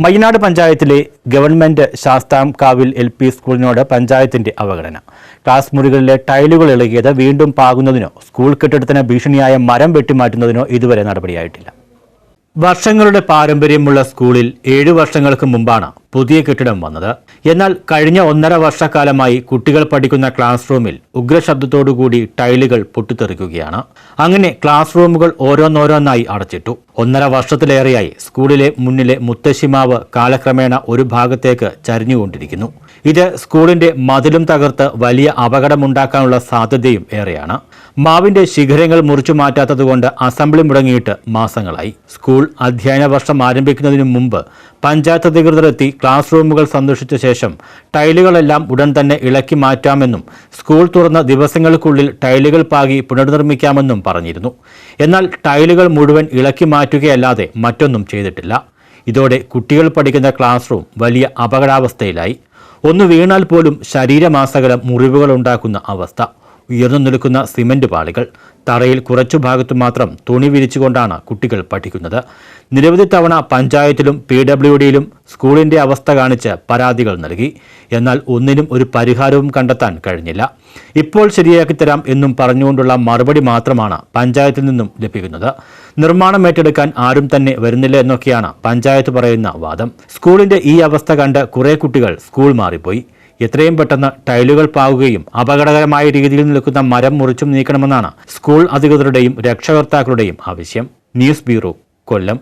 മയ്യനാട് പഞ്ചായത്തിലെ government ശാസ്താംകാവിൽ LP സ്കൂളിനോട് പഞ്ചായത്തിന്റെ അവഗണന. ക്ലാസ് മുറികളിലെ ടൈലുകൾ ഇളകിയത് വീണ്ടും പാകുന്നതിനോ സ്കൂൾ കെട്ടിടത്തിന് ഭീഷണിയായ മരം വെട്ടിമാറ്റുന്നതിനോ ഇതുവരെ നടപടിയായിട്ടില്ല. വർഷങ്ങളുടെ പാരമ്പര്യമുള്ള സ്കൂളിൽ 7 വർഷങ്ങൾക്ക് മുമ്പാണ് പുതിയ കെട്ടിടം വന്നത്. എന്നാൽ കഴിഞ്ഞ 1.5 വർഷക്കാലമായി കുട്ടികൾ പഠിക്കുന്ന ക്ലാസ് റൂമിൽ ഉഗ്രശബ്ദത്തോടുകൂടി ടൈലുകൾ പൊട്ടിത്തെറിക്കുകയാണ്. അങ്ങനെ ക്ലാസ് റൂമുകൾ ഓരോന്നോരോന്നായി അടച്ചിട്ടു. 1.5 വർഷത്തിലേറെയായി സ്കൂളിലെ മുന്നിലെ മുത്തശ്ശിമാവ് കാലക്രമേണ ഒരു ഭാഗത്തേക്ക് ചരിഞ്ഞുകൊണ്ടിരിക്കുന്നു. ഇത് സ്കൂളിന്റെ മതിലും തകർത്ത് വലിയ അപകടമുണ്ടാക്കാനുള്ള സാധ്യതയും ഏറെയാണ്. മാവിന്റെ ശിഖരങ്ങൾ മുറിച്ചു മാറ്റാത്തതുകൊണ്ട് അസംബ്ലി മുടങ്ങിയിട്ട് മാസങ്ങളായി. സ്കൂൾ അധ്യയന വർഷം ആരംഭിക്കുന്നതിനു മുമ്പ് പഞ്ചായത്ത് അധികൃതരെത്തി ക്ലാസ് റൂമുകൾ സന്ദർശിച്ച ശേഷം ടൈലുകളെല്ലാം ഉടൻ തന്നെ ഇളക്കി മാറ്റാമെന്നും സ്കൂൾ തുറന്ന ദിവസങ്ങൾക്കുള്ളിൽ ടൈലുകൾ പാകി പുനർനിർമ്മിക്കാമെന്നും പറഞ്ഞിരുന്നു. എന്നാൽ ടൈലുകൾ മുഴുവൻ ഇളക്കി മാറ്റുകയല്ലാതെ മറ്റൊന്നും ചെയ്തിട്ടില്ല. ഇതോടെ കുട്ടികൾ പഠിക്കുന്ന ക്ലാസ് റൂം വലിയ അപകടാവസ്ഥയിലായി. ഒന്ന് വീണാൽ പോലും ശരീരമാസകലം മുറിവുകൾ ഉണ്ടാക്കുന്ന അവസ്ഥ. ഉയർന്നു നിൽക്കുന്ന സിമന്റ് പാളികൾ, തറയിൽ കുറച്ചു ഭാഗത്തു മാത്രം തുണി വിരിച്ചുകൊണ്ടാണ് കുട്ടികൾ പഠിക്കുന്നത്. നിരവധി തവണ പഞ്ചായത്തിലും PWDയിലും സ്കൂളിന്റെ അവസ്ഥ കാണിച്ച് പരാതികൾ നൽകി. എന്നാൽ ഒന്നിനും ഒരു പരിഹാരവും കണ്ടെത്താൻ കഴിഞ്ഞില്ല. ഇപ്പോൾ ശരിയാക്കിത്തരാം എന്നും പറഞ്ഞുകൊണ്ടുള്ള മറുപടി മാത്രമാണ് പഞ്ചായത്തിൽ നിന്നും ലഭിക്കുന്നത്. നിർമ്മാണം ഏറ്റെടുക്കാൻ ആരും തന്നെ വരുന്നില്ല എന്നൊക്കെയാണ് പഞ്ചായത്ത് പറയുന്ന വാദം. സ്കൂളിന്റെ ഈ അവസ്ഥ കണ്ട് കുറേ കുട്ടികൾ സ്കൂൾ മാറിപ്പോയി. എത്രയും പെട്ടെന്ന് ടൈലുകൾ പാകുകയും അപകടകരമായ രീതിയിൽ നിൽക്കുന്ന മരം മുറിച്ചും നീക്കണമെന്നാണ് സ്കൂൾ അധികൃതരുടെയും രക്ഷകർത്താക്കളുടെയും ആവശ്യം. ന്യൂസ് ബ്യൂറോ, കൊല്ലം.